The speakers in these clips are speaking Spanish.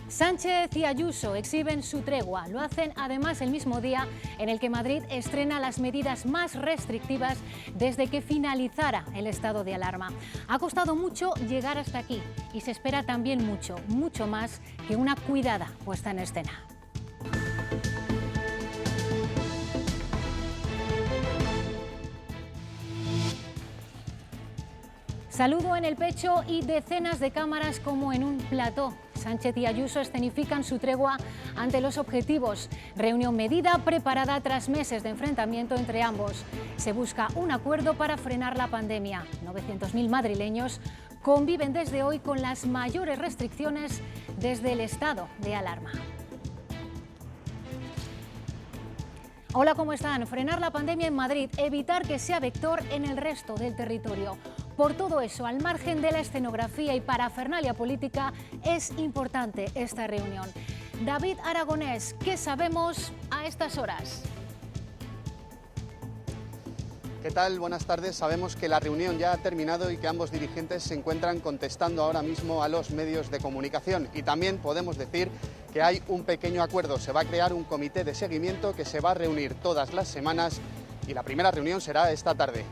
Sánchez y Ayuso exhiben su tregua. Lo hacen además el mismo día en el que Madrid estrena las medidas más restrictivas desde que finalizara el estado de alarma. Ha costado mucho llegar hasta aquí y se espera también mucho más que una cuidada puesta en escena. Saludo en el pecho y decenas de cámaras como en un plató. Sánchez y Ayuso escenifican su tregua ante los objetivos. Reunión medida preparada tras meses de enfrentamiento entre ambos. Se busca un acuerdo para frenar la pandemia. 900.000 madrileños conviven desde hoy con las mayores restricciones desde el estado de alarma. Hola, ¿cómo están? Frenar la pandemia en Madrid, evitar que sea vector en el resto del territorio. Por todo eso, al margen de la escenografía y parafernalia política, es importante esta reunión. David Aragonés, ¿qué sabemos a estas horas? ¿Qué tal? Buenas tardes. Sabemos que la reunión ya ha terminado y que ambos dirigentes se encuentran contestando ahora mismo a los medios de comunicación. Y también podemos decir que hay un pequeño acuerdo. Se va a crear un comité de seguimiento que se va a reunir todas las semanas y la primera reunión será esta tarde.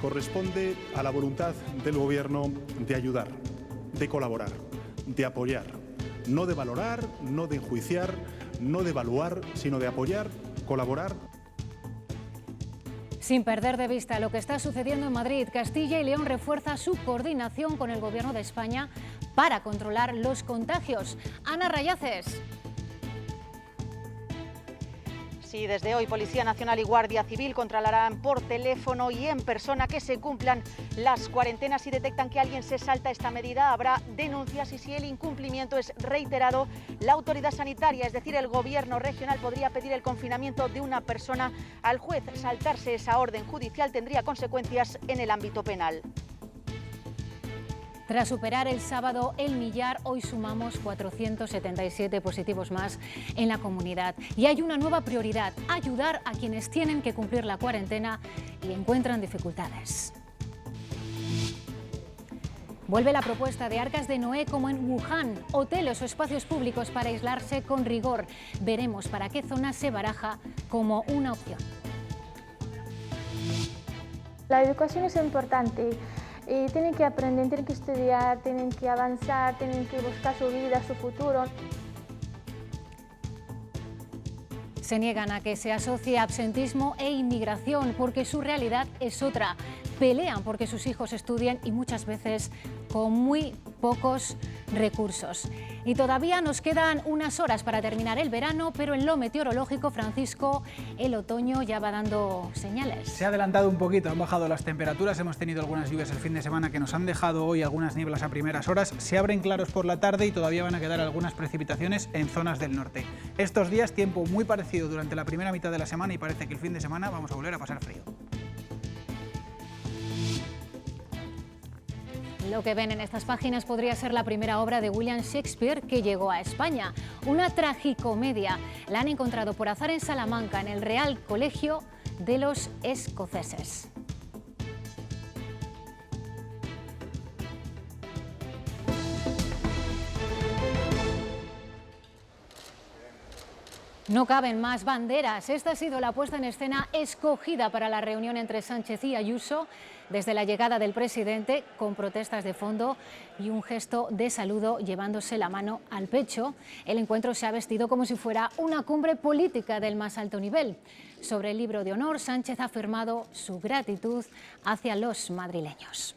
Corresponde a la voluntad del Gobierno de ayudar, de colaborar, de apoyar, no de valorar, no de enjuiciar, no de evaluar, sino de apoyar, colaborar. Sin perder de vista lo que está sucediendo en Madrid, Castilla y León refuerza su coordinación con el Gobierno de España para controlar los contagios. Ana Rayaces. Sí, desde hoy Policía Nacional y Guardia Civil controlarán por teléfono y en persona que se cumplan las cuarentenas. Si detectan que alguien se salta esta medida, habrá denuncias y si el incumplimiento es reiterado, la autoridad sanitaria, es decir, el Gobierno regional, podría pedir el confinamiento de una persona al juez. Saltarse esa orden judicial tendría consecuencias en el ámbito penal. Tras superar el sábado el millar, hoy sumamos 477 positivos más en la comunidad. Y hay una nueva prioridad: ayudar a quienes tienen que cumplir la cuarentena y encuentran dificultades. Vuelve la propuesta de Arcas de Noé como en Wuhan, hoteles o espacios públicos para aislarse con rigor. Veremos para qué zona se baraja como una opción. La educación es importante. Tienen que aprender, tienen que estudiar, tienen que avanzar, tienen que buscar su vida, su futuro. Se niegan a que se asocie absentismo e inmigración porque su realidad es otra. Pelean porque sus hijos estudien y muchas veces con muy pocos recursos. Y todavía nos quedan unas horas para terminar el verano, pero en lo meteorológico, Francisco, el otoño ya va dando señales. Se ha adelantado un poquito, han bajado las temperaturas, hemos tenido algunas lluvias el fin de semana que nos han dejado hoy algunas nieblas a primeras horas, se abren claros por la tarde y todavía van a quedar algunas precipitaciones en zonas del norte. Estos días tiempo muy parecido durante la primera mitad de la semana y parece que el fin de semana vamos a volver a pasar frío. Lo que ven en estas páginas podría ser la primera obra de William Shakespeare que llegó a España. Una tragicomedia. La han encontrado por azar en Salamanca, en el Real Colegio de los Escoceses. No caben más banderas. Esta ha sido la puesta en escena escogida para la reunión entre Sánchez y Ayuso desde la llegada del presidente, con protestas de fondo y un gesto de saludo llevándose la mano al pecho. El encuentro se ha vestido como si fuera una cumbre política del más alto nivel. Sobre el libro de honor, Sánchez ha afirmado su gratitud hacia los madrileños.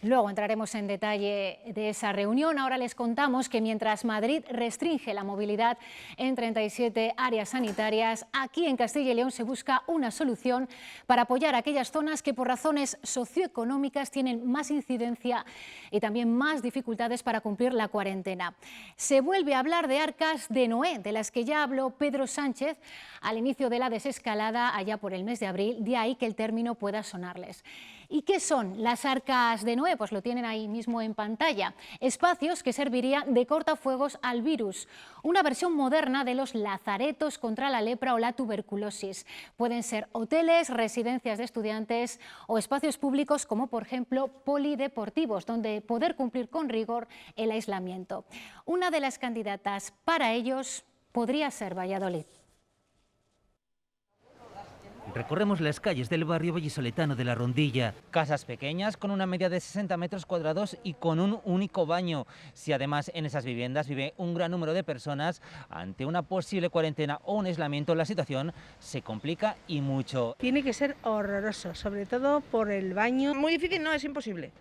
Luego entraremos en detalle de esa reunión. Ahora les contamos que mientras Madrid restringe la movilidad en 37 áreas sanitarias, aquí en Castilla y León se busca una solución para apoyar a aquellas zonas que por razones socioeconómicas tienen más incidencia y también más dificultades para cumplir la cuarentena. Se vuelve a hablar de Arcas de Noé, de las que ya habló Pedro Sánchez al inicio de la desescalada allá por el mes de abril, de ahí que el término pueda sonarles. ¿Y qué son las arcas de Noé? Pues lo tienen ahí mismo en pantalla. Espacios que servirían de cortafuegos al virus. Una versión moderna de los lazaretos contra la lepra o la tuberculosis. Pueden ser hoteles, residencias de estudiantes o espacios públicos como por ejemplo polideportivos, donde poder cumplir con rigor el aislamiento. Una de las candidatas para ellos podría ser Valladolid. Recorremos las calles del barrio vallisoletano de La Rondilla. Casas pequeñas con una media de 60 metros cuadrados y con un único baño. Si además en esas viviendas vive un gran número de personas, ante una posible cuarentena o un aislamiento la situación se complica y mucho. Tiene que ser horroroso, sobre todo por el baño. Muy difícil, no, es imposible.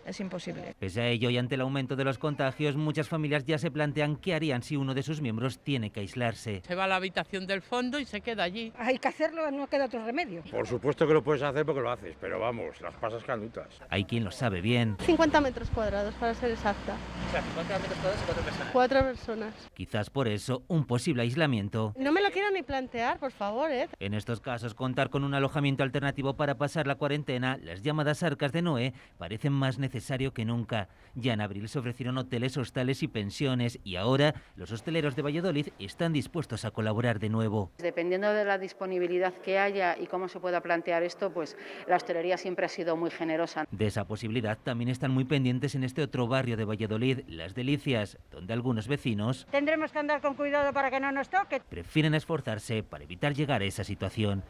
Es imposible. Pese a ello y ante el aumento de los contagios, muchas familias ya se plantean qué harían si uno de sus miembros tiene que aislarse. Se va a la habitación del fondo y se queda allí. Hay que hacerlo, no queda otro remedio. Por supuesto que lo puedes hacer porque lo haces, pero vamos, las pasas canutas. Hay quien lo sabe bien. 50 metros cuadrados, para ser exacta. O sea, 50 metros cuadrados y 4 personas. 4 personas. Quizás por eso un posible aislamiento. No me lo quiero ni plantear, por favor, ¿eh? En estos casos, contar con un alojamiento alternativo para pasar la cuarentena, las llamadas arcas de Noé, parecen más necesario que nunca. Ya en abril se ofrecieron hoteles, hostales y pensiones y ahora los hosteleros de Valladolid están dispuestos a colaborar de nuevo. Dependiendo de la disponibilidad que haya y cómo se pueda plantear esto, pues la hostelería siempre ha sido muy generosa. De esa posibilidad también están muy pendientes en este otro barrio de Valladolid, Las Delicias, donde algunos vecinos Tendremos que andar con cuidado para que no nos toque. prefieren esforzarse para evitar llegar a esa situación.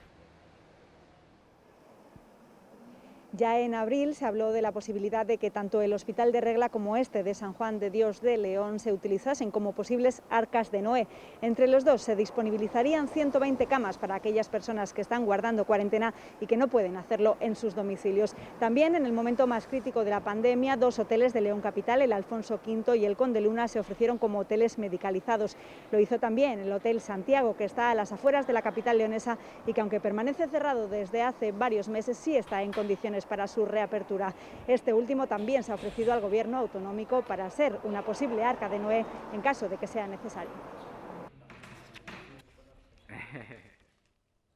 Ya en abril se habló de la posibilidad de que tanto el Hospital de Regla como este de San Juan de Dios de León se utilizasen como posibles arcas de Noé. Entre los dos se disponibilizarían 120 camas para aquellas personas que están guardando cuarentena y que no pueden hacerlo en sus domicilios. También en el momento más crítico de la pandemia, 2 hoteles de León Capital, el Alfonso V y el Conde Luna, se ofrecieron como hoteles medicalizados. Lo hizo también el Hotel Santiago, que está a las afueras de la capital leonesa y que, aunque permanece cerrado desde hace varios meses, sí está en condiciones para su reapertura. Este último también se ha ofrecido al gobierno autonómico para ser una posible arca de Noé en caso de que sea necesario.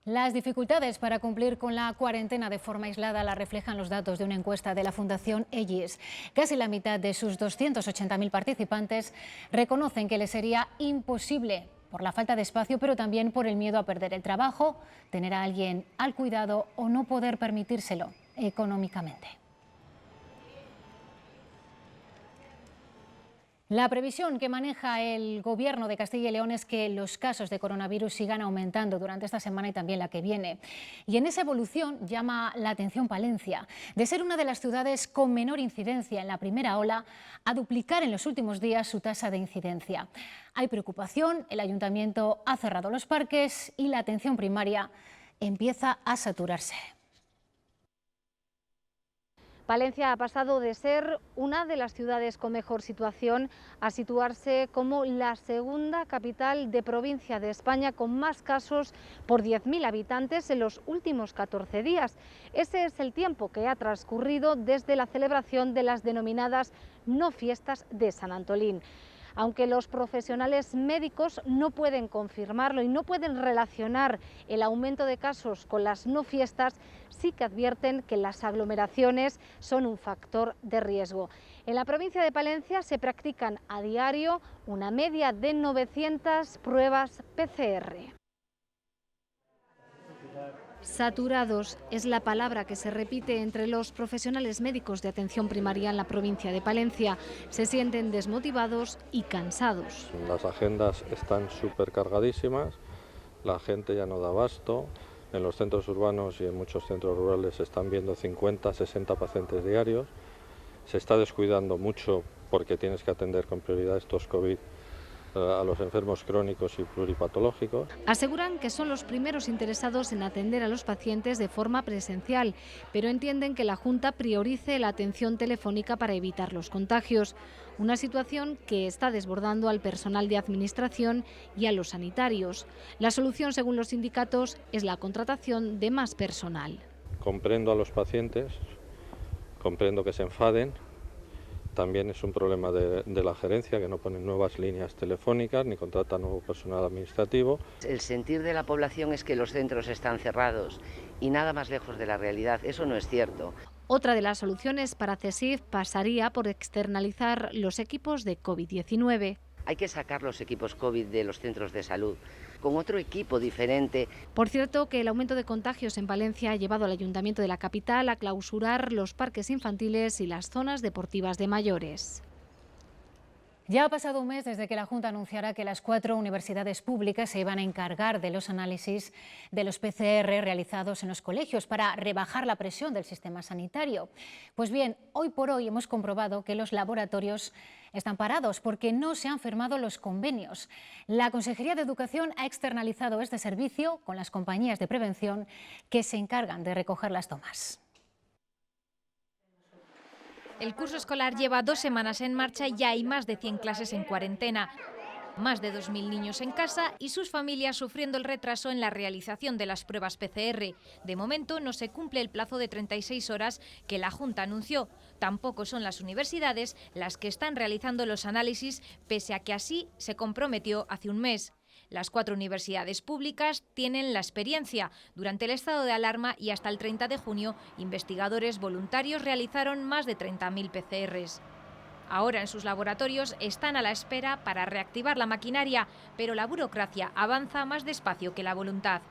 Las dificultades para cumplir con la cuarentena de forma aislada las reflejan los datos de una encuesta de la Fundación EGIS. Casi la mitad de sus 280.000 participantes reconocen que les sería imposible por la falta de espacio, pero también por el miedo a perder el trabajo, tener a alguien al cuidado o no poder permitírselo económicamente. La previsión que maneja el Gobierno de Castilla y León es que los casos de coronavirus sigan aumentando durante esta semana y también la que viene. Y en esa evolución llama la atención Palencia, de ser una de las ciudades con menor incidencia en la primera ola, a duplicar en los últimos días su tasa de incidencia. Hay preocupación, el Ayuntamiento ha cerrado los parques y la atención primaria empieza a saturarse. Palencia ha pasado de ser una de las ciudades con mejor situación a situarse como la segunda capital de provincia de España con más casos por 10.000 habitantes en los últimos 14 días. Ese es el tiempo que ha transcurrido desde la celebración de las denominadas no fiestas de San Antolín. Aunque los profesionales médicos no pueden confirmarlo y no pueden relacionar el aumento de casos con las no fiestas, sí que advierten que las aglomeraciones son un factor de riesgo. En la provincia de Palencia se practican a diario una media de 900 pruebas PCR. Saturados es la palabra que se repite entre los profesionales médicos de atención primaria en la provincia de Palencia. Se sienten desmotivados y cansados. Las agendas están súper cargadísimas, la gente ya no da abasto. En los centros urbanos y en muchos centros rurales se están viendo 50, 60 pacientes diarios. Se está descuidando mucho porque tienes que atender con prioridad estos COVID a los enfermos crónicos y pluripatológicos. Aseguran que son los primeros interesados en atender a los pacientes de forma presencial, pero entienden que la Junta priorice la atención telefónica para evitar los contagios, una situación que está desbordando al personal de administración y a los sanitarios. La solución, según los sindicatos, es la contratación de más personal. Comprendo a los pacientes, comprendo que se enfaden. También es un problema de la gerencia, que no ponen nuevas líneas telefónicas ni contrata nuevo personal administrativo. El sentir de la población es que los centros están cerrados y nada más lejos de la realidad. Eso no es cierto. Otra de las soluciones para CSIC pasaría por externalizar los equipos de COVID-19. Hay que sacar los equipos COVID de los centros de salud con otro equipo diferente. Por cierto, que el aumento de contagios en Valencia ha llevado al Ayuntamiento de la capital a clausurar los parques infantiles y las zonas deportivas de mayores. Ya ha pasado un mes desde que la Junta anunciara que las 4 universidades públicas se iban a encargar de los análisis de los PCR realizados en los colegios para rebajar la presión del sistema sanitario. Pues bien, hoy por hoy hemos comprobado que los laboratorios están parados porque no se han firmado los convenios. La Consejería de Educación ha externalizado este servicio con las compañías de prevención que se encargan de recoger las tomas. El curso escolar lleva 2 semanas en marcha y ya hay más de 100 clases en cuarentena. Más de 2.000 niños en casa y sus familias sufriendo el retraso en la realización de las pruebas PCR. De momento no se cumple el plazo de 36 horas que la Junta anunció. Tampoco son las universidades las que están realizando los análisis, pese a que así se comprometió hace un mes. Las 4 universidades públicas tienen la experiencia. Durante el estado de alarma y hasta el 30 de junio, investigadores voluntarios realizaron más de 30.000 PCRs. Ahora en sus laboratorios están a la espera para reactivar la maquinaria, pero la burocracia avanza más despacio que la voluntad.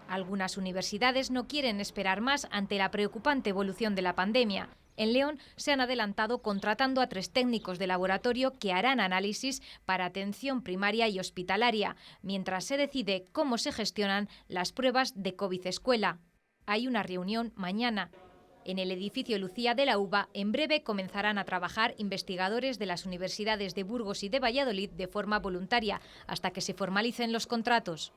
Algunas universidades no quieren esperar más ante la preocupante evolución de la pandemia. En León se han adelantado contratando a 3 técnicos de laboratorio que harán análisis para atención primaria y hospitalaria, mientras se decide cómo se gestionan las pruebas de COVID escuela. Hay una reunión mañana. En el edificio Lucía de la UBA, en breve comenzarán a trabajar investigadores de las universidades de Burgos y de Valladolid de forma voluntaria, hasta que se formalicen los contratos.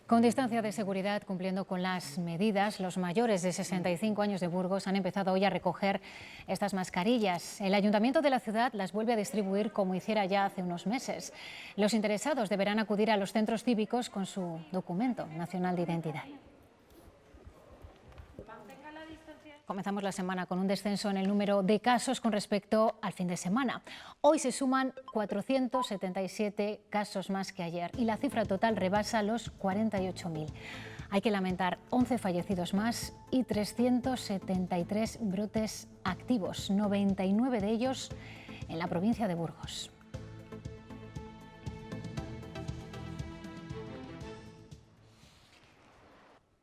Con distancia de seguridad, cumpliendo con las medidas, los mayores de 65 años de Burgos han empezado hoy a recoger estas mascarillas. El Ayuntamiento de la ciudad las vuelve a distribuir como hiciera ya hace unos meses. Los interesados deberán acudir a los centros cívicos con su documento nacional de identidad. Comenzamos la semana con un descenso en el número de casos con respecto al fin de semana. Hoy se suman 477 casos más que ayer y la cifra total rebasa los 48.000. Hay que lamentar 11 fallecidos más y 373 brotes activos, 99 de ellos en la provincia de Burgos.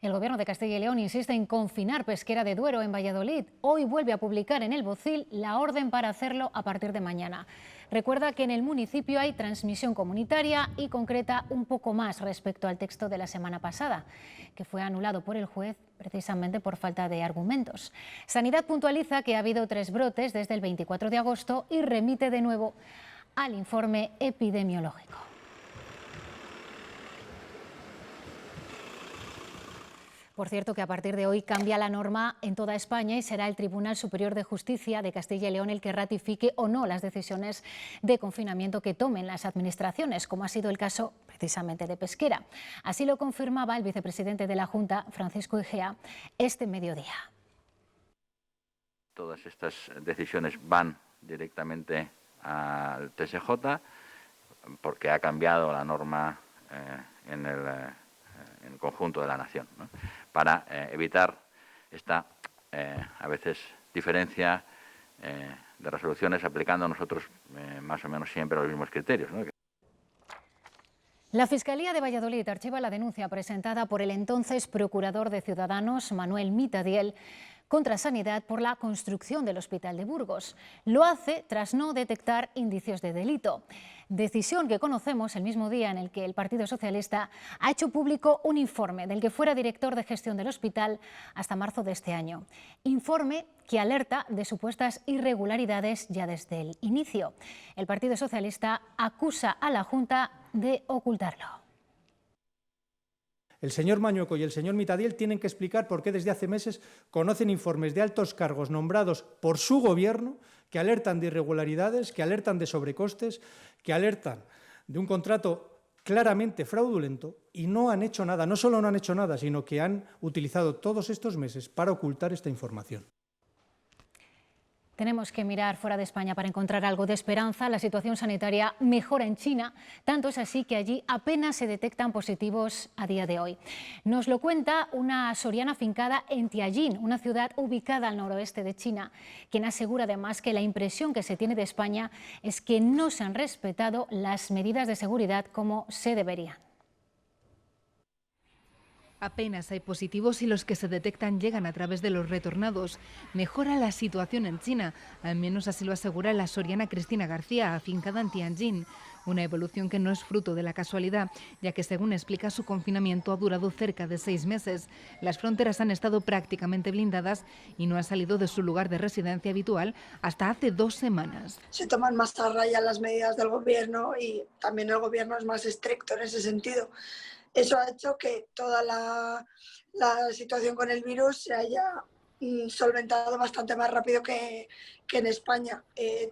El Gobierno de Castilla y León insiste en confinar Pesquera de Duero en Valladolid. Hoy vuelve a publicar en el Bocil la orden para hacerlo a partir de mañana. Recuerda que en el municipio hay transmisión comunitaria y concreta un poco más respecto al texto de la semana pasada, que fue anulado por el juez precisamente por falta de argumentos. Sanidad puntualiza que ha habido 3 brotes desde el 24 de agosto y remite de nuevo al informe epidemiológico. Por cierto, que a partir de hoy cambia la norma en toda España y será el Tribunal Superior de Justicia de Castilla y León el que ratifique o no las decisiones de confinamiento que tomen las administraciones, como ha sido el caso precisamente de Pesquera. Así lo confirmaba el vicepresidente de la Junta, Francisco Igea, este mediodía. Todas estas decisiones van directamente al TSJ porque ha cambiado la norma en el conjunto de la nación, ¿no? Para evitar esta, a veces, diferencia de resoluciones aplicando nosotros más o menos siempre los mismos criterios, ¿no? La Fiscalía de Valladolid archiva la denuncia presentada por el entonces procurador de Ciudadanos, Manuel Mitadiel, contra Sanidad por la construcción del Hospital de Burgos. Lo hace tras no detectar indicios de delito. Decisión que conocemos el mismo día en el que el Partido Socialista ha hecho público un informe del que fuera director de gestión del hospital hasta marzo de este año. Informe que alerta de supuestas irregularidades ya desde el inicio. El Partido Socialista acusa a la Junta de ocultarlo. El señor Mañueco y el señor Mitadiel tienen que explicar por qué desde hace meses conocen informes de altos cargos nombrados por su gobierno que alertan de irregularidades, que alertan de sobrecostes, que alertan de un contrato claramente fraudulento y no han hecho nada. No solo no han hecho nada, sino que han utilizado todos estos meses para ocultar esta información. Tenemos que mirar fuera de España para encontrar algo de esperanza. La situación sanitaria mejora en China, tanto es así que allí apenas se detectan positivos a día de hoy. Nos lo cuenta una soriana afincada en Tianjin, una ciudad ubicada al noroeste de China, quien asegura además que la impresión que se tiene de España es que no se han respetado las medidas de seguridad como se deberían. Apenas hay positivos y los que se detectan llegan a través de los retornados. Mejora la situación en China, al menos así lo asegura la soriana Cristina García, afincada en Tianjin. Una evolución que no es fruto de la casualidad, ya que según explica su confinamiento ha durado cerca de 6 meses. Las fronteras han estado prácticamente blindadas y no ha salido de su lugar de residencia habitual hasta hace 2 semanas. Se toman más a raya las medidas del gobierno y también el gobierno es más estricto en ese sentido. Eso ha hecho que toda la situación con el virus se haya solventado bastante más rápido que en España.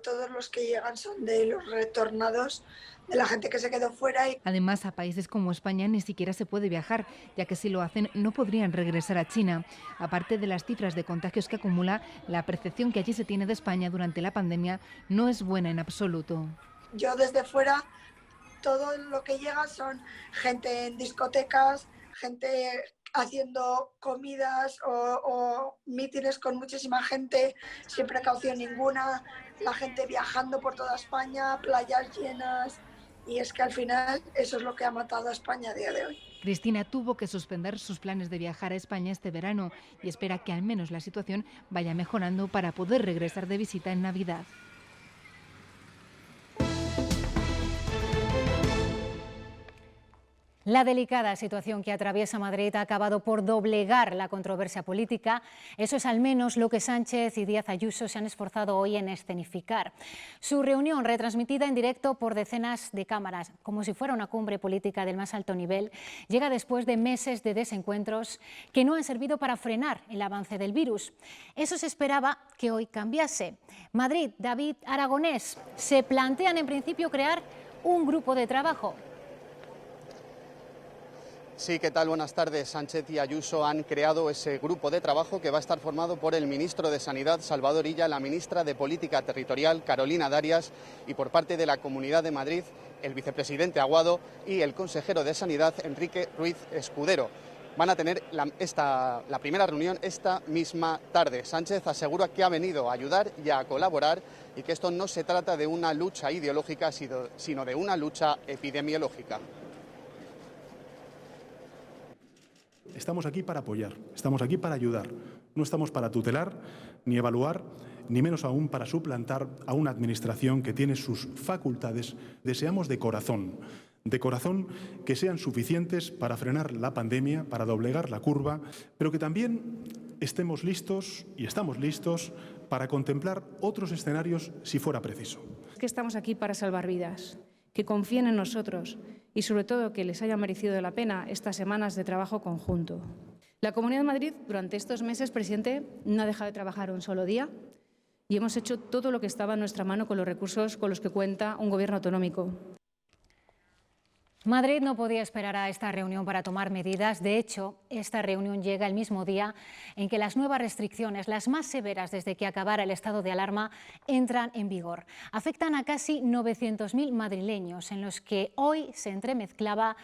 Todos los que llegan son de los retornados, de la gente que se quedó fuera. Además, a países como España ni siquiera se puede viajar, ya que si lo hacen no podrían regresar a China. Aparte de las cifras de contagios que acumula, la percepción que allí se tiene de España durante la pandemia no es buena en absoluto. Yo desde fuera, todo lo que llega son gente en discotecas, gente haciendo comidas o mítines con muchísima gente, sin precaución ninguna, la gente viajando por toda España, playas llenas, y es que al final eso es lo que ha matado a España a día de hoy. Cristina tuvo que suspender sus planes de viajar a España este verano y espera que al menos la situación vaya mejorando para poder regresar de visita en Navidad. La delicada situación que atraviesa Madrid ha acabado por doblegar la controversia política. Eso es al menos lo que Sánchez y Díaz Ayuso se han esforzado hoy en escenificar. Su reunión, retransmitida en directo por decenas de cámaras, como si fuera una cumbre política del más alto nivel, llega después de meses de desencuentros que no han servido para frenar el avance del virus. Eso se esperaba que hoy cambiase. Madrid, David Aragonés, se plantean en principio crear un grupo de trabajo. Sí, ¿qué tal? Buenas tardes. Sánchez y Ayuso han creado ese grupo de trabajo que va a estar formado por el ministro de Sanidad, Salvador Illa, la ministra de Política Territorial, Carolina Darias, y por parte de la Comunidad de Madrid, el vicepresidente Aguado y el consejero de Sanidad, Enrique Ruiz Escudero. Van a tener la primera reunión esta misma tarde. Sánchez asegura que ha venido a ayudar y a colaborar y que esto no se trata de una lucha ideológica, sino de una lucha epidemiológica. Estamos aquí para apoyar, estamos aquí para ayudar. No estamos para tutelar, ni evaluar, ni menos aún para suplantar a una administración que tiene sus facultades. Deseamos de corazón que sean suficientes para frenar la pandemia, para doblegar la curva, pero que también estemos listos y estamos listos para contemplar otros escenarios si fuera preciso. Es que estamos aquí para salvar vidas, que confíen en nosotros y sobre todo que les haya merecido la pena estas semanas de trabajo conjunto. La Comunidad de Madrid durante estos meses, presidente, no ha dejado de trabajar un solo día y hemos hecho todo lo que estaba en nuestra mano con los recursos con los que cuenta un gobierno autonómico. Madrid no podía esperar a esta reunión para tomar medidas. De hecho, esta reunión llega el mismo día en que las nuevas restricciones, las más severas desde que acabara el estado de alarma, entran en vigor. Afectan a casi 900.000 madrileños, en los que hoy se entremezclaba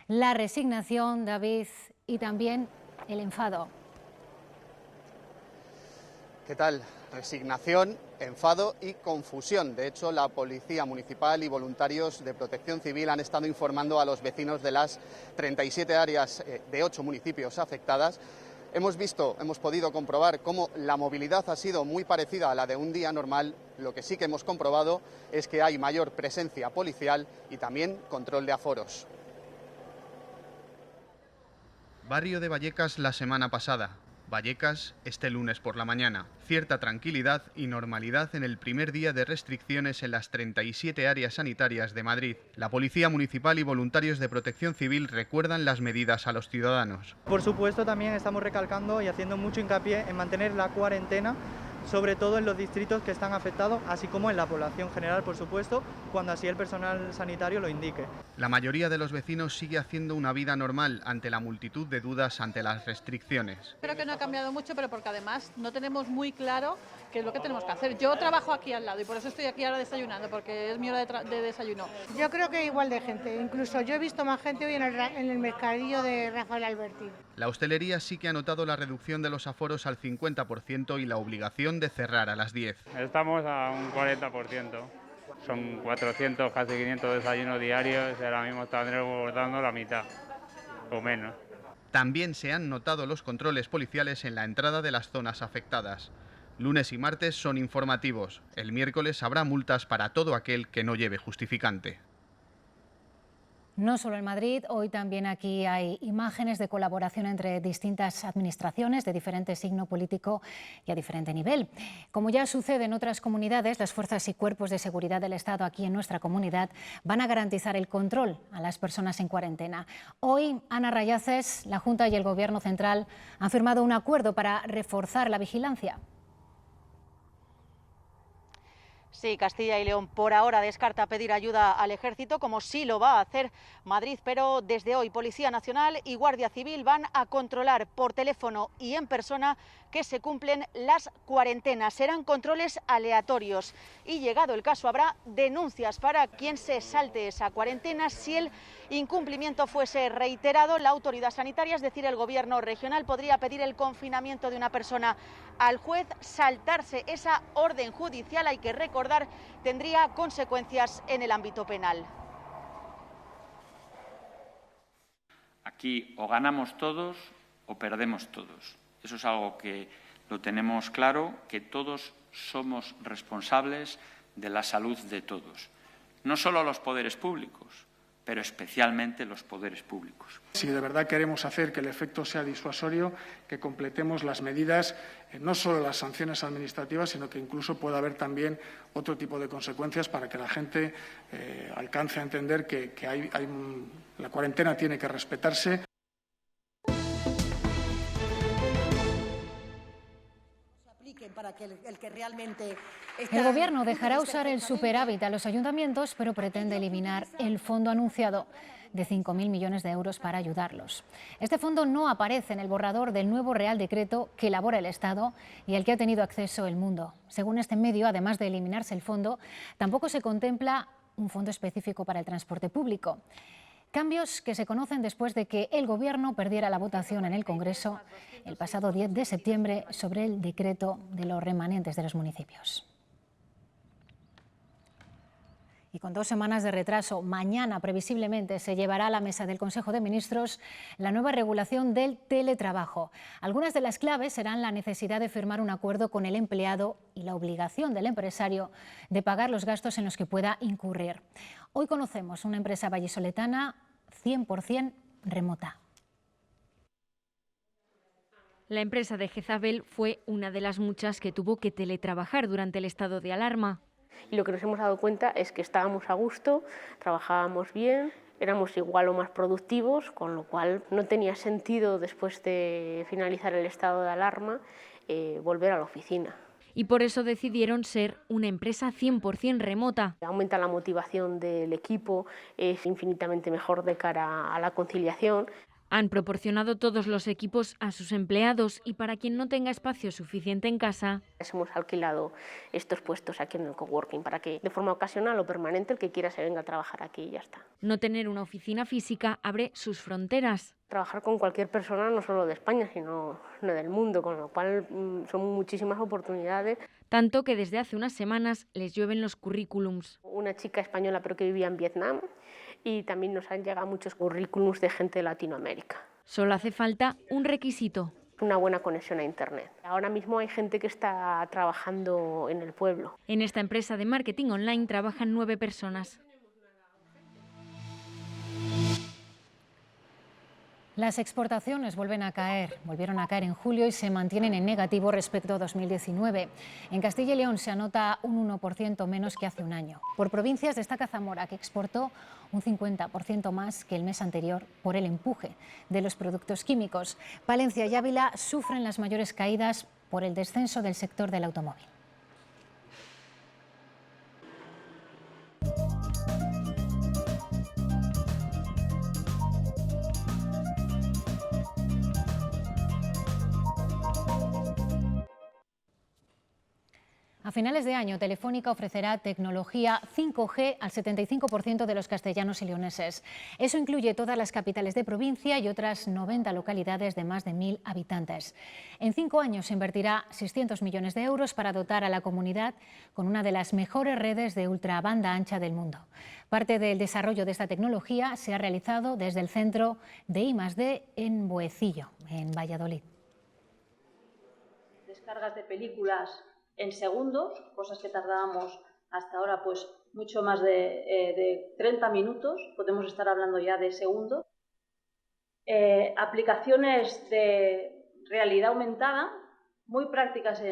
la resignación, David, y también el enfado. ¿Qué tal? Resignación, enfado y confusión. De hecho, la Policía Municipal y voluntarios de Protección Civil han estado informando a los vecinos de las 37 áreas de 8 municipios afectadas. Hemos podido comprobar cómo la movilidad ha sido muy parecida a la de un día normal. Lo que sí que hemos comprobado es que hay mayor presencia policial y también control de aforos. Barrio de Vallecas la semana pasada. Vallecas este lunes por la mañana. Cierta tranquilidad y normalidad en el primer día de restricciones en las 37 áreas sanitarias de Madrid. La Policía Municipal y voluntarios de Protección Civil recuerdan las medidas a los ciudadanos. Por supuesto, también estamos recalcando y haciendo mucho hincapié en mantener la cuarentena, sobre todo en los distritos que están afectados, así como en la población general, por supuesto, cuando así el personal sanitario lo indique. La mayoría de los vecinos sigue haciendo una vida normal ante la multitud de dudas ante las restricciones. Creo que no ha cambiado mucho, pero porque además no tenemos muy claro qué es lo que tenemos que hacer. Yo trabajo aquí al lado y por eso estoy aquí ahora desayunando, porque es mi hora de desayuno. Yo creo que igual de gente, incluso yo he visto más gente hoy en el mercadillo de Rafael Alberti. La hostelería sí que ha notado la reducción de los aforos al 50% y la obligación de cerrar a las 10. Estamos a un 40%. Son 400, casi 500 desayunos diarios y ahora mismo estaremos dando la mitad o menos. También se han notado los controles policiales en la entrada de las zonas afectadas. Lunes y martes son informativos. El miércoles habrá multas para todo aquel que no lleve justificante. No solo en Madrid, hoy también aquí hay imágenes de colaboración entre distintas administraciones de diferente signo político y a diferente nivel. Como ya sucede en otras comunidades, las fuerzas y cuerpos de seguridad del Estado aquí en nuestra comunidad van a garantizar el control a las personas en cuarentena. Hoy, Ana Rayaces, la Junta y el Gobierno central han firmado un acuerdo para reforzar la vigilancia. Sí, Castilla y León por ahora descarta pedir ayuda al Ejército, como sí lo va a hacer Madrid, pero desde hoy Policía Nacional y Guardia Civil van a controlar por teléfono y en persona que se cumplen las cuarentenas. Serán controles aleatorios y, llegado el caso, habrá denuncias para quien se salte esa cuarentena. Si el incumplimiento fuese reiterado, la autoridad sanitaria, es decir, el Gobierno regional, podría pedir el confinamiento de una persona al juez. Saltarse esa orden judicial, hay que recordar, tendría consecuencias en el ámbito penal. Aquí o ganamos todos o perdemos todos. Eso es algo que lo tenemos claro, que todos somos responsables de la salud de todos. No solo los poderes públicos, pero especialmente los poderes públicos. Si de verdad queremos hacer que el efecto sea disuasorio, que completemos las medidas, no solo las sanciones administrativas, sino que incluso pueda haber también otro tipo de consecuencias para que la gente alcance a entender que la cuarentena tiene que respetarse. El Gobierno dejará usar el superávit a los ayuntamientos, pero pretende eliminar el fondo anunciado de 5.000 millones de euros para ayudarlos. Este fondo no aparece en el borrador del nuevo Real Decreto que elabora el Estado y al que ha tenido acceso El Mundo. Según este medio, además de eliminarse el fondo, tampoco se contempla un fondo específico para el transporte público. Cambios que se conocen después de que el Gobierno perdiera la votación en el Congreso el pasado 10 de septiembre sobre el decreto de los remanentes de los municipios. Y con 2 semanas de retraso, mañana previsiblemente se llevará a la mesa del Consejo de Ministros la nueva regulación del teletrabajo. Algunas de las claves serán la necesidad de firmar un acuerdo con el empleado y la obligación del empresario de pagar los gastos en los que pueda incurrir. Hoy conocemos una empresa vallisoletana 100% remota. La empresa de Jezabel fue una de las muchas que tuvo que teletrabajar durante el estado de alarma. Y lo que nos hemos dado cuenta es que estábamos a gusto, trabajábamos bien, éramos igual o más productivos, con lo cual no tenía sentido, después de finalizar el estado de alarma, volver a la oficina. Y por eso decidieron ser una empresa 100% remota. Aumenta la motivación del equipo, es infinitamente mejor de cara a la conciliación. Han proporcionado todos los equipos a sus empleados y para quien no tenga espacio suficiente en casa. Hemos alquilado estos puestos aquí en el coworking para que de forma ocasional o permanente el que quiera se venga a trabajar aquí y ya está. No tener una oficina física abre sus fronteras. Trabajar con cualquier persona, no solo de España, sino del mundo, con lo cual son muchísimas oportunidades. Tanto que desde hace unas semanas les llueven los currículums. Una chica española pero que vivía en Vietnam, y también nos han llegado muchos currículums de gente de Latinoamérica. Solo hace falta un requisito: una buena conexión a Internet. Ahora mismo hay gente que está trabajando en el pueblo. En esta empresa de marketing online trabajan 9 personas. Las exportaciones volvieron a caer en julio y se mantienen en negativo respecto a 2019. En Castilla y León se anota un 1% menos que hace un año. Por provincias destaca Zamora, que exportó un 50% más que el mes anterior por el empuje de los productos químicos. Palencia y Ávila sufren las mayores caídas por el descenso del sector del automóvil. A finales de año, Telefónica ofrecerá tecnología 5G al 75% de los castellanos y leoneses. Eso incluye todas las capitales de provincia y otras 90 localidades de más de 1.000 habitantes. En 5 años se invertirá 600 millones de euros para dotar a la comunidad con una de las mejores redes de ultrabanda ancha del mundo. Parte del desarrollo de esta tecnología se ha realizado desde el Centro de I+D en Boecillo, en Valladolid. Descargas de películas en segundos, cosas que tardábamos hasta ahora pues mucho más de 30 minutos, podemos estar hablando ya de segundos. Aplicaciones de realidad aumentada, muy prácticas,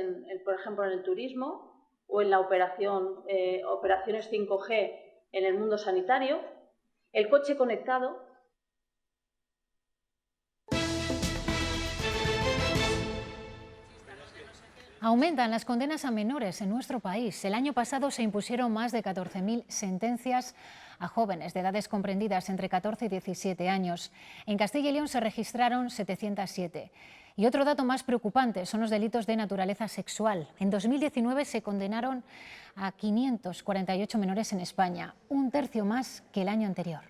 por ejemplo, en el turismo o en la operaciones 5G en el mundo sanitario. El coche conectado. Aumentan las condenas a menores en nuestro país. El año pasado se impusieron más de 14.000 sentencias a jóvenes de edades comprendidas entre 14 y 17 años. En Castilla y León se registraron 707. Y otro dato más preocupante son los delitos de naturaleza sexual. En 2019 se condenaron a 548 menores en España, un tercio más que el año anterior.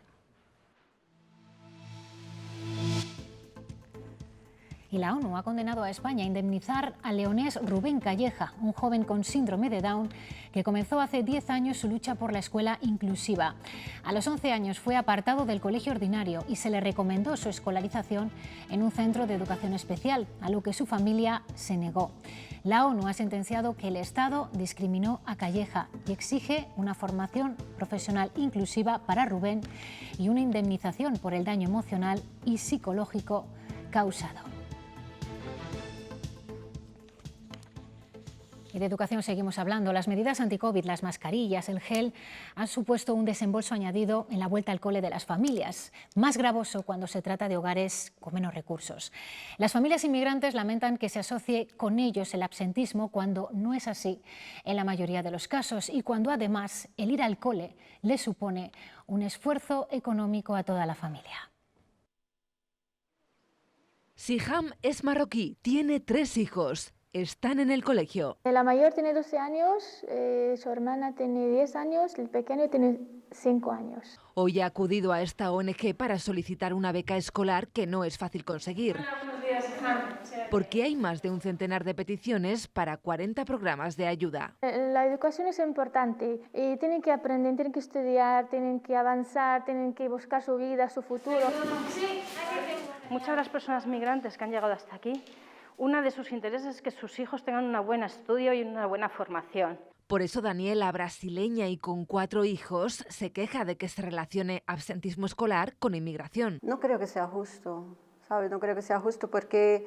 Y la ONU ha condenado a España a indemnizar al leonés Rubén Calleja, un joven con síndrome de Down que comenzó hace 10 años su lucha por la escuela inclusiva. A los 11 años fue apartado del colegio ordinario y se le recomendó su escolarización en un centro de educación especial, a lo que su familia se negó. La ONU ha sentenciado que el Estado discriminó a Calleja y exige una formación profesional inclusiva para Rubén y una indemnización por el daño emocional y psicológico causado. Y de educación seguimos hablando. Las medidas anti-COVID, las mascarillas, el gel, han supuesto un desembolso añadido en la vuelta al cole de las familias, más gravoso cuando se trata de hogares con menos recursos. Las familias inmigrantes lamentan que se asocie con ellos el absentismo cuando no es así en la mayoría de los casos y cuando además el ir al cole les supone un esfuerzo económico a toda la familia. Siham es marroquí, tiene 3 hijos. Están en el colegio. La mayor tiene 12 años, su hermana tiene 10 años, el pequeño tiene 5 años. Hoy ha acudido a esta ONG para solicitar una beca escolar que no es fácil conseguir. Buenos días, porque hay más de un centenar de peticiones para 40 programas de ayuda. La educación es importante y tienen que aprender, tienen que estudiar, tienen que avanzar, tienen que buscar su vida, su futuro. Muchas de las personas migrantes que han llegado hasta aquí, una de sus intereses es que sus hijos tengan un buen estudio y una buena formación. Por eso Daniela, brasileña y con 4 hijos, se queja de que se relacione absentismo escolar con inmigración. No creo que sea justo, ¿sabes? No creo que sea justo porque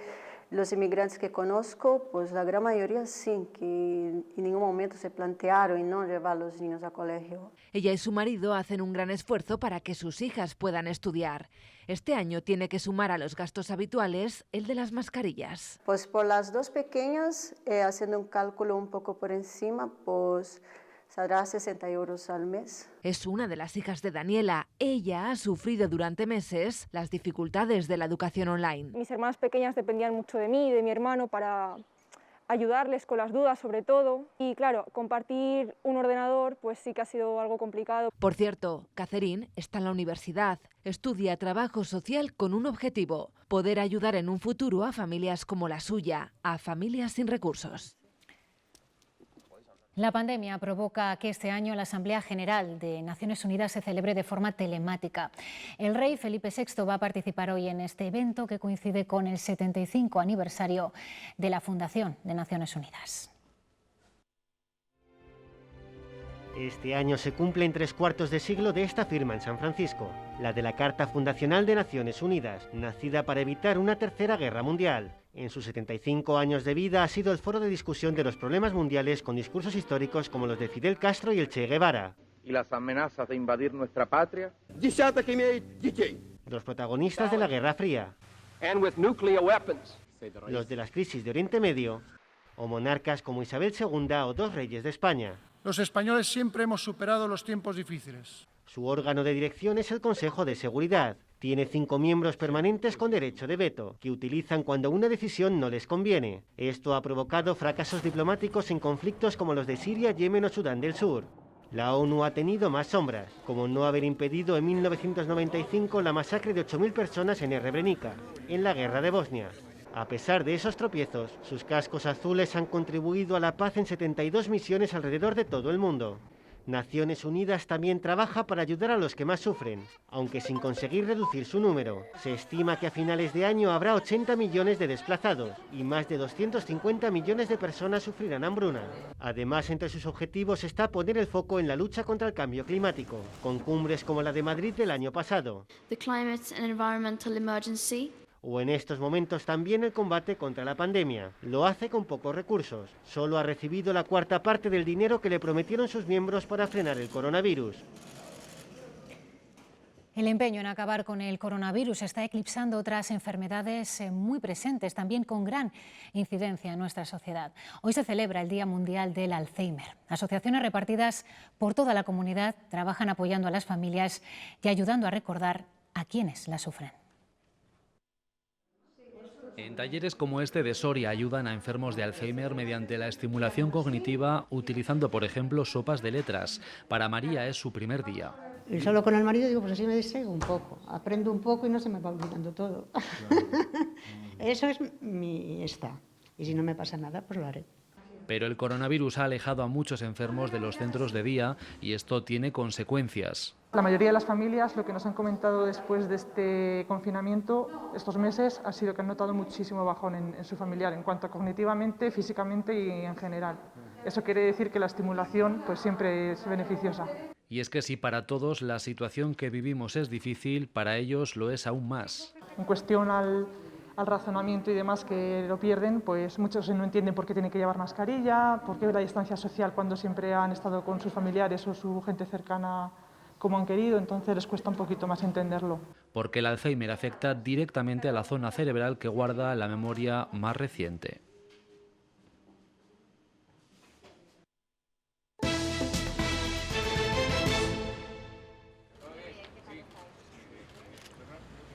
los inmigrantes que conozco, pues la gran mayoría sí, que en ningún momento se plantearon y no llevar a los niños al colegio. Ella y su marido hacen un gran esfuerzo para que sus hijas puedan estudiar. Este año tiene que sumar a los gastos habituales el de las mascarillas. Pues por las 2 pequeñas, haciendo un cálculo un poco por encima, pues saldrá 60 euros al mes. Es una de las hijas de Daniela. Ella ha sufrido durante meses las dificultades de la educación online. Mis hermanas pequeñas dependían mucho de mí y de mi hermano para ayudarles con las dudas sobre todo. Y claro, compartir un ordenador pues sí que ha sido algo complicado. Por cierto, Catherine está en la universidad. Estudia trabajo social con un objetivo: poder ayudar en un futuro a familias como la suya, a familias sin recursos. La pandemia provoca que este año la Asamblea General de Naciones Unidas se celebre de forma telemática. El rey Felipe VI va a participar hoy en este evento que coincide con el 75 aniversario de la fundación de Naciones Unidas. Este año se cumplen 3/4 de siglo de esta firma en San Francisco, la de la Carta Fundacional de Naciones Unidas, nacida para evitar una tercera guerra mundial. En sus 75 años de vida ha sido el foro de discusión de los problemas mundiales con discursos históricos como los de Fidel Castro y el Che Guevara. Y las amenazas de invadir nuestra patria. Los protagonistas de la Guerra Fría. Los de las crisis de Oriente Medio. o monarcas como Isabel II o dos reyes de España. Los españoles siempre hemos superado los tiempos difíciles. Su órgano de dirección es el Consejo de Seguridad. Tiene 5 miembros permanentes con derecho de veto, que utilizan cuando una decisión no les conviene. Esto ha provocado fracasos diplomáticos en conflictos como los de Siria, Yemen o Sudán del Sur. La ONU ha tenido más sombras, como no haber impedido en 1995 la masacre de 8.000 personas en Srebrenica, en la guerra de Bosnia. A pesar de esos tropiezos, sus cascos azules han contribuido a la paz en 72 misiones alrededor de todo el mundo. Naciones Unidas también trabaja para ayudar a los que más sufren, aunque sin conseguir reducir su número. Se estima que a finales de año habrá 80 millones de desplazados y más de 250 millones de personas sufrirán hambruna. Además, entre sus objetivos está poner el foco en la lucha contra el cambio climático, con cumbres como la de Madrid del año pasado. O en estos momentos también el combate contra la pandemia. Lo hace con pocos recursos. Solo ha recibido la cuarta parte del dinero que le prometieron sus miembros para frenar el coronavirus. El empeño en acabar con el coronavirus está eclipsando otras enfermedades muy presentes, también con gran incidencia en nuestra sociedad. Hoy se celebra el Día Mundial del Alzheimer. Asociaciones repartidas por toda la comunidad trabajan apoyando a las familias y ayudando a recordar a quienes la sufren. En talleres como este de Soria ayudan a enfermos de Alzheimer mediante la estimulación cognitiva utilizando, por ejemplo, sopas de letras. Para María es su primer día. Y solo con el marido digo, pues así me distraigo un poco, aprendo un poco y no se me va olvidando todo. Eso es mi esta. Y si no me pasa nada, pues lo haré. Pero el coronavirus ha alejado a muchos enfermos de los centros de día y esto tiene consecuencias. La mayoría de las familias, lo que nos han comentado después de este confinamiento, estos meses, ha sido que han notado muchísimo bajón en su familiar, en cuanto a cognitivamente, físicamente y en general. Eso quiere decir que la estimulación pues siempre es beneficiosa. Y es que si para todos la situación que vivimos es difícil, para ellos lo es aún más. En cuestión al razonamiento y demás que lo pierden, pues muchos no entienden por qué tienen que llevar mascarilla, por qué la distancia social cuando siempre han estado con sus familiares o su gente cercana como han querido, entonces les cuesta un poquito más entenderlo. Porque el Alzheimer afecta directamente a la zona cerebral que guarda la memoria más reciente.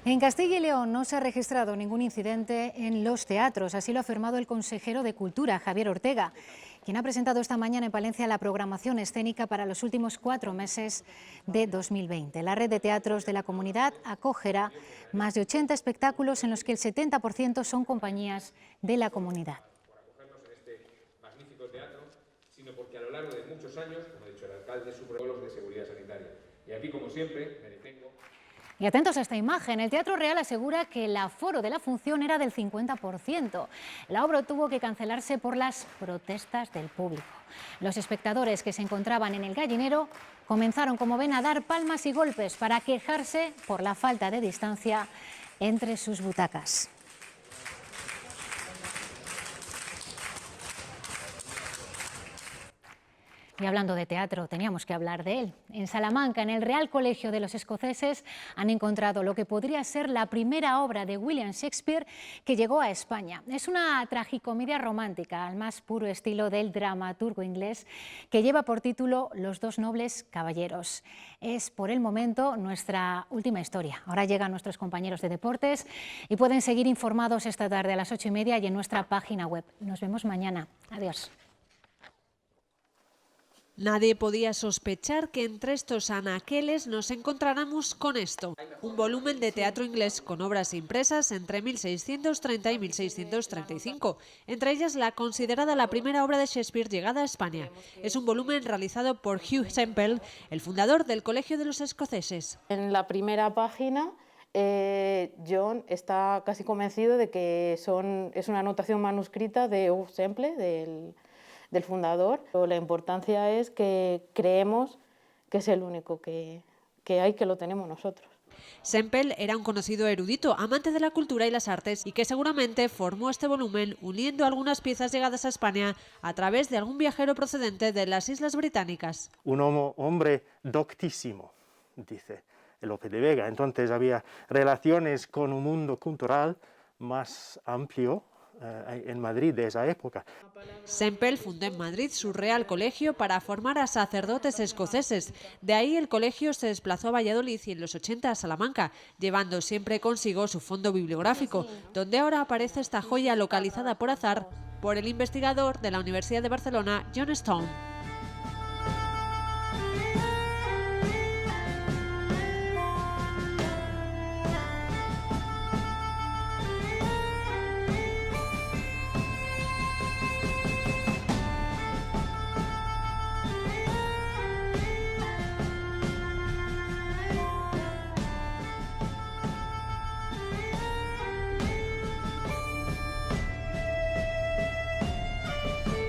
En Castilla y León no se ha registrado ningún incidente en los teatros, así lo ha afirmado el consejero de Cultura, Javier Ortega, quien ha presentado esta mañana en Palencia la programación escénica para los últimos 4 meses de 2020. La red de teatros de la comunidad acogerá más de 80 espectáculos en los que el 70% son compañías de la comunidad. Por acogernos en este magnífico teatro, sino porque a lo largo de muchos años, como ha dicho el alcalde, su protocolos de seguridad sanitaria. Y aquí, como siempre, me detengo. Y atentos a esta imagen, el Teatro Real asegura que el aforo de la función era del 50%. La obra tuvo que cancelarse por las protestas del público. Los espectadores que se encontraban en el gallinero comenzaron, como ven, a dar palmas y golpes para quejarse por la falta de distancia entre sus butacas. Y hablando de teatro, teníamos que hablar de él. En Salamanca, en el Real Colegio de los Escoceses, han encontrado lo que podría ser la primera obra de William Shakespeare que llegó a España. Es una tragicomedia romántica, al más puro estilo del dramaturgo inglés, que lleva por título Los dos nobles caballeros. Es, por el momento, nuestra última historia. Ahora llegan nuestros compañeros de deportes y pueden seguir informados esta tarde a las 8:30 y en nuestra página web. Nos vemos mañana. Adiós. Nadie podía sospechar que entre estos anaqueles nos encontráramos con esto, un volumen de teatro inglés con obras impresas entre 1630 y 1635, entre ellas la considerada la primera obra de Shakespeare llegada a España. Es un volumen realizado por Hugh Semple, el fundador del Colegio de los Escoceses. En la primera página, John está casi convencido de que es una anotación manuscrita de Hugh Semple, del fundador. La importancia es que creemos que es el único que hay, que lo tenemos nosotros. Semple era un conocido erudito, amante de la cultura y las artes y que seguramente formó este volumen uniendo algunas piezas llegadas a España a través de algún viajero procedente de las Islas Británicas. Un hombre doctísimo, dice Lope de Vega. Entonces había relaciones con un mundo cultural más amplio en Madrid de esa época. Semple fundó en Madrid su Real Colegio para formar a sacerdotes escoceses. De ahí el colegio se desplazó a Valladolid y en los 80 a Salamanca, llevando siempre consigo su fondo bibliográfico, donde ahora aparece esta joya localizada por azar por el investigador de la Universidad de Barcelona, John Stone.